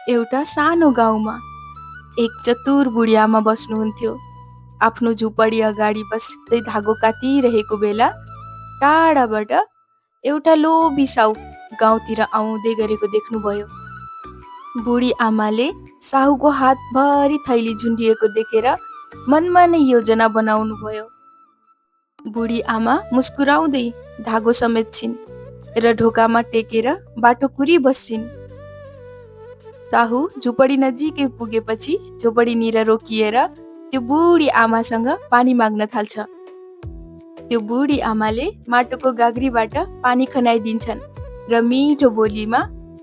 एउटा सानो गाउँमा एक चतुर बुढी आमा बस्नुहुन्थ्यो। आफ्नो झुपडी अगाडि बस्दै धागो काटिरहेको बेला टाढाबाट एउटा लोभी साहु गाउँतिर आउँदै गरेको देख्नुभयो। बुढी आमाले साहुको हातभरि थैली झुन्डिएको देखेर मनमा नै योजना बनाउनु भयो। बुढी आमा मुस्कुराउँदै धागो समेट्छिन् र ढोकामा टेकेर बाटो कुरी बस्छिन्। साहु झुपडी नजिकै पुगेपछि झोपडीनिर रोकिएर त्यो बुढी आमासँग पानी माग्न थाल्छ। त्यो बुढी आमाले माटोको गाग्रीबाट पानी खनाइदिन्छन् र मिठो बोलीमा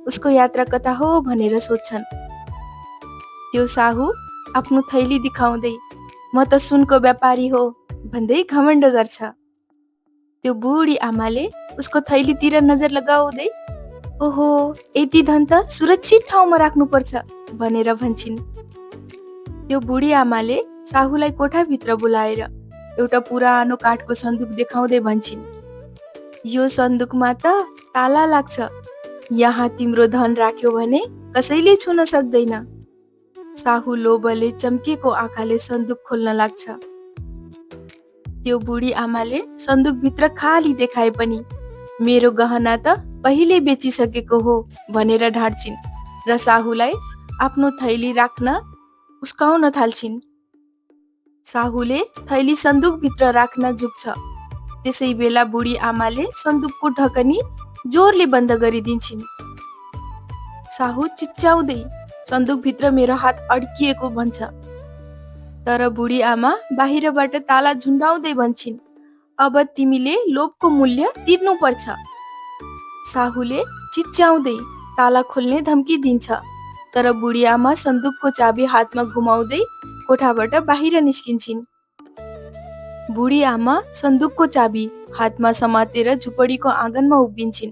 उसको यात्रा कता हो भनेर सोध्छन्। त्यो साहु आफ्नो थैली देखाउँदै म त सुनको व्यापारी हो भन्दै घमण्ड गर्छ। त्यो बुढी आमाले उसको थैलीतिर नजर लगाउँदै ओहो यति धन त सुरक्षित ठाउँमा राख्नुपर्छ भनेर भन्छिन्। त्यो बुढी आमाले साहुलाई कोठाभित्र बोलाएर एउटा पुरानो काठको सन्दुक देखाउँदै भन्छिन्, यो सन्दुकमा त ताला लाग्छ, यहाँ तिम्रो धन राख्यो भने कसैले छुन सक्दैन। साहु लोभले चम्केको आँखाले सन्दुक खोल्न लाग्छ। त्यो बुढी आमाले सन्दुकभित्र खाली देखाए पनि मेरो गहना त पहिले बेचिसकेको हो भनेर ढाड्छिन् र साहुलाई आफ्नो थैली राख्न उस्काउन थाल्छिन्। साहुले थैली सन्दुकभित्र राख्न झुक्छ। त्यसै बेला बुढी आमाले सन्दुकको ढकनी जोरले बन्द गरिदिन्छिन्। साहु चिच्याउँदै सन्दुकभित्र मेरो हात अड्किएको भन्छ। तर बुढी आमा बाहिरबाट ताला झुन्डाउँदै भन्छिन्, अब तिमीले लोभको मूल्य तिर्नु पर्छ। साहुले चिच्याउँदै ताला खोल्ने धम्की दिन्छ। तर बुढी आमा सन्दुकको चाबी हातमा घुमाउँदै कोठाबाट बाहिर निस्किन्छिन्। बुढी आमा सन्दुकको चाबी हातमा समातेर झुपडीको आँगनमा उभिन्छिन्।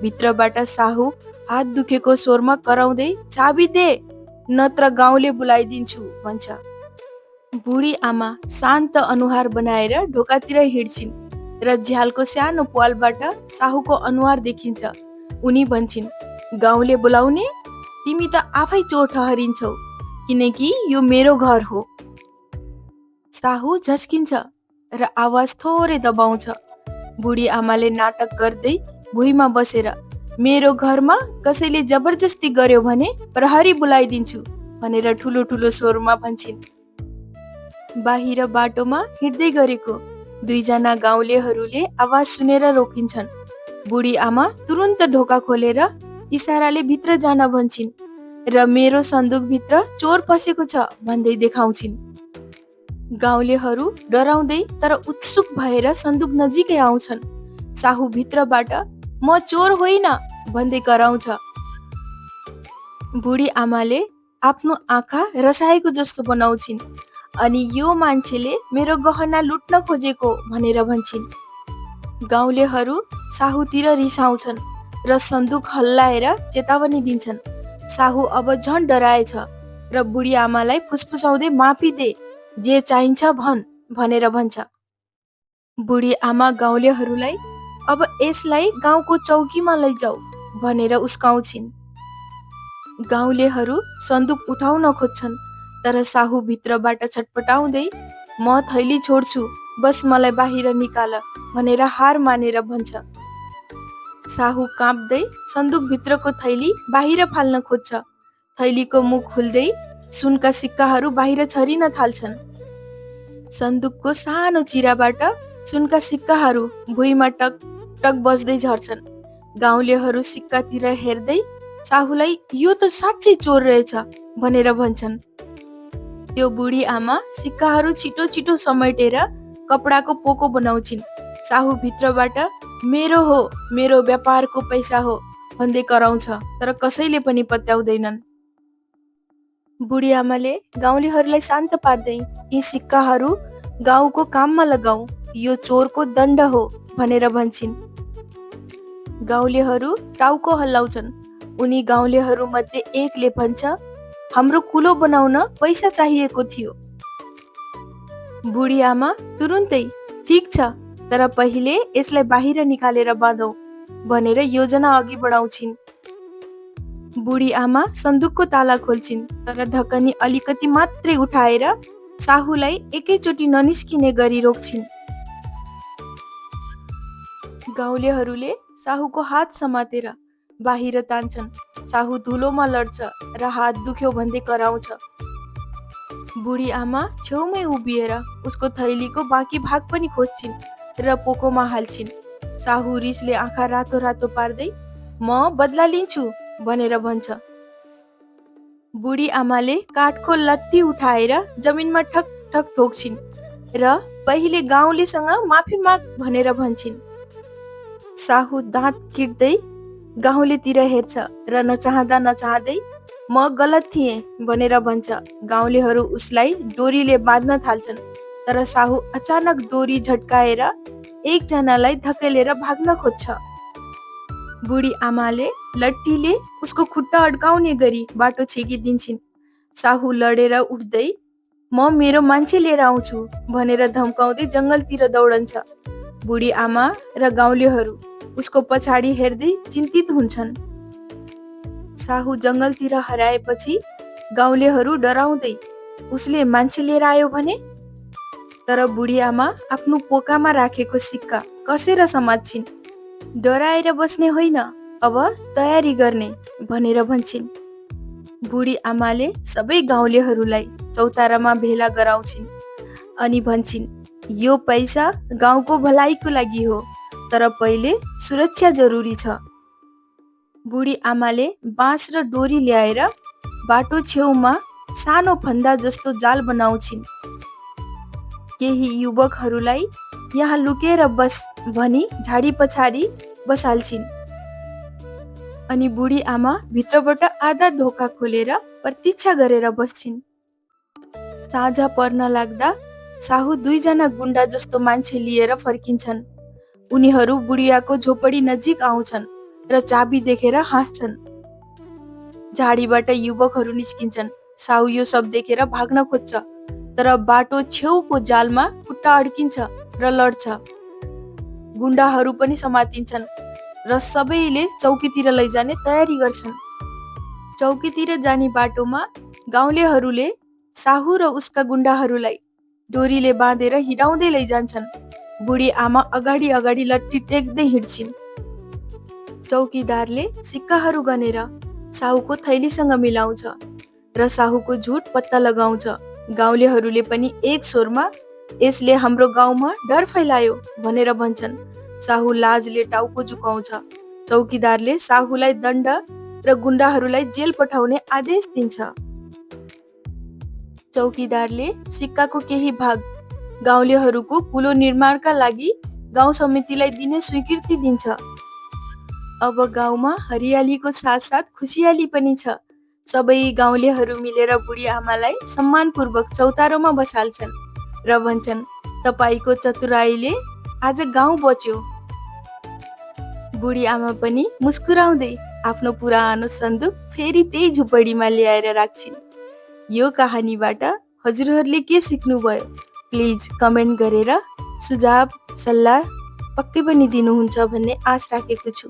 भित्रबाट साहु हात दुखेको स्वरमा कराउँदै चाबी दे नत्र गाउँले बोलाइदिन्छु भन्छ। बुढी आमा शान्त अनुहार बनाएर ढोकातिर हिँड्छिन् र झ्यालको सानो प्वालबाट साहुको अनुहार देखिन्छ। उनी भन्छिन्, गाउँले बोलाउने? तिमी त आफै चोर ठहरिन्छौ किनकि यो मेरो घर हो। साहु झस्किन्छ र आवाज थोरै दबाउँछ। बुढी आमाले नाटक गर्दै भुइँमा बसेर मेरो घरमा कसैले जबरजस्ती गर्यो भने प्रहरी बोलाइदिन्छु भनेर ठुलो ठुलो स्वरमा भन्छिन्। बाहिर बाटोमा हिँड्दै गरेको दुईजना गाउँलेहरूले आवाज सुनेर रोकिन्छन्। बुढी आमा तुरुन्त ढोका खोलेर इसाराले भित्र जान भन्छिन् र मेरो सन्दुकभित्र चोर पसेको छ भन्दै देखाउँछिन्। गाउँलेहरू डराउँदै तर उत्सुक भएर सन्दुक नजिकै आउँछन्। साहु भित्रबाट म चोर होइन भन्दै कराउँछ। बुढी आमाले आफ्नो आँखा रसाएको जस्तो बनाउँछिन् अनि यो मान्छेले मेरो गहना लुट्न खोजेको भनेर भन्छिन्। गाउँलेहरू साहुतिर रिसाउँछन् र सन्दुक हल्लाएर चेतावनी दिन्छन्। साहु अब झन् डराएछ र बुढी आमालाई फुसफुसाउँदै माफी दे, जे चाहिन्छ भन भनेर भन्छ। बुढी आमा गाउँलेहरूलाई अब यसलाई गाउँको चौकीमा लैजाऊ भनेर उस्काउँछिन्। गाउँलेहरू सन्दुक उठाउन खोज्छन् तर साहु भित्रबाट छटपटाउँदै म थैली छोड्छु, बस मलाई बाहिर निकाल भनेर हार मानेर भन्छ। साहु काँप्दै सन्दुक भित्रको थैली बाहिर फाल्न खोज्छ। थैलीको मुख खुल्दै सुनका सिक्काहरू बाहिर छरिन थाल्छन्। सन्दुकको सानो चिराबाट सुनका सिक्काहरू भुइँमा टक टक बज्दै झर्छन्। गाउँलेहरू सिक्कातिर हेर्दै साहुलाई यो त साँच्चै चोर रहेछ भनेर भन्छन्। त्यो बुढी आमा सिक्काहरू छिटो छिटो समेटेर कपडाको पोको बनाउँछिन्। साहु भित्रबाट मेरो हो, मेरो व्यापारको पैसा हो भन्दै कराउँछ तर कसैले पनि पत्याउँदैनन्। बुढी आमाले गाउँलेहरूलाई शान्त पार्दै यी सिक्काहरू गाउँको काममा लगाऊ, यो चोरको दण्ड हो भनेर भन्छिन्। गाउँलेहरू टाउको हल्लाउँछन्। उनी गाउँलेहरू मध्ये एकले भन्छ, हाम्रो कुलो बनाउन पैसा चाहिएको थियो। बुढी आमा तुरुन्तै ठीक छ, तर पहिले यसलाई बाहिर निकालेर बाँधौ भनेर योजना अघि बढाउँछिन्। बुढी आमा सन्दुकको ताला खोल्छिन्, तर ढकनी अलिकति मात्रै उठाएर साहुलाई एकैचोटि ननिस्किने गरी रोक्छिन्। गाउँलेहरूले साहुको हात समातेर बाहिर तान्छन्। साहु धुलोमा लड्छ र हात दुख्यो भन्दै कराउँछ। बुढी आमा छेउमै उभिएर उसको थैलीको बाँकी भाग पनि खोज्छिन् र पोकोमा हाल्छिन्। साहु रिसले आँखा रातो रातो पार्दै म बदला लिन्छु भनेर भन्छ। बुढी आमाले काठको लट्ठी उठाएर जमिनमा ठक ठक ठोक्छिन् र पहिले गाउँलेसँग माफी माग भनेर भन्छिन्। साहु दाँत किट्दै गाउँलेतिर हेर्छ र नचाहँदा नचाहँदै म गलत थिएँ भनेर भन्छ। गाउँलेहरू उसलाई डोरीले बाँध्न थाल्छन्, तर साहु अचानक डोरी झट्काएर एकजनालाई धकेलेर भाग्न खोज्छ। बुढी आमाले लट्ठीले उसको खुट्टा अड्काउने गरी बाटो छेकिदिन्छन्। साहु लडेर उठ्दै म मेरो मान्छे लिएर आउँछु भनेर धम्काउँदै जङ्गलतिर दौडन्छ। बुढी आमा र गाउँलेहरू उसको पछाडि हेर्दै चिन्तित हुन्छन्। साहु जङ्गलतिर हराएपछि गाउँलेहरू डराउँदै उसले मान्छे लिएर आयो भने, तर बुढी आमा आफ्नो पोकामा राखेको सिक्का कसेर समात्छिन्। डराएर बस्ने होइन, अब तयारी गर्ने भनेर भन्छिन्। बुढी आमाले सबै गाउँलेहरूलाई चौतारामा भेला गराउँछिन् अनि भन्छिन्, यो पैसा गाउँको भलाइको लागि हो, तर पहिले सुरक्षा जरुरी छ। बुढी आमाले बाँस र डोरी ल्याएर बाटो छेउमा सानो फन्दा जस्तो जाल बनाउँछिन्। केही युवकहरूलाई यहाँ लुकेर बस भनी झाडी पछाडि बसाल्छिन् अनि बुढी आमा भित्रबाट आधा ढोका खोलेर प्रतीक्षा गरेर बस्छिन्। साँझ पर्न लाग्दा साहु दुईजना गुण्डा जस्तो मान्छे लिएर फर्किन्छन्। उनीहरू बुढियाको झोपडी नजिक आउँछन् र चाबी देखेर हाँस्छन्। झाडीबाट युवकहरू निस्किन्छन्। साहु यो सब देखेर भाग्न खोज्छ, तर बाटो छेउको जालमा खुट्टा अड्किन्छ र लड्छ। गुण्डाहरू पनि समातिन्छन् र सबैले चौकीतिर लैजाने तयारी गर्छन्। चौकीतिर जाने बाटोमा गाउँलेहरूले साहु र उसका गुण्डाहरूलाई डोरीले बाँधेर हिँडाउँदै लैजान्छन्। बुढी आमा अगाडि अगाडि लट्ठी टेक्दै हिँड्छिन्। चौकीदारले सिक्काहरू गनेर साहुको थैलीसँग मिलाउँछ र साहुको झुट पत्ता लगाउँछ। गाउँलेहरूले पनि एक स्वरमा यसले हाम्रो गाउँमा डर फैलायो भनेर भन्छन्। साहु लाजले टाउको झुकाउँछ। चौकीदारले साहुलाई दण्ड र गुण्डाहरूलाई जेल पठाउने आदेश दिन्छ। चौकीदारले सिक्काको केही भाग गाउँलेहरूको पुलो निर्माणका लागि गाउँ समितिलाई दिने स्वीकृति दिन्छ। अब गाउँमा हरियालीको साथसाथ खुसियाली पनि छ। सबै गाउँलेहरू मिलेर बुढी आमालाई सम्मानपूर्वक चौतारोमा बसाल्छन् र भन्छन्, तपाईको चतुराईले आज गाउँ बच्यो। बुढी आमा पनि मुस्कुराउँदै आफ्नो पुरानो सन्दुक फेरि त्यही झुपडीमा ल्याएर राख्छिन्। यो कहानीबाट हजुरहरूले के सिक्नुभयो? प्लिज कमेन्ट गरेर सुझाव सल्लाह पक्कै पनि दिनुहुन्छ भन्ने आश राखेको छु।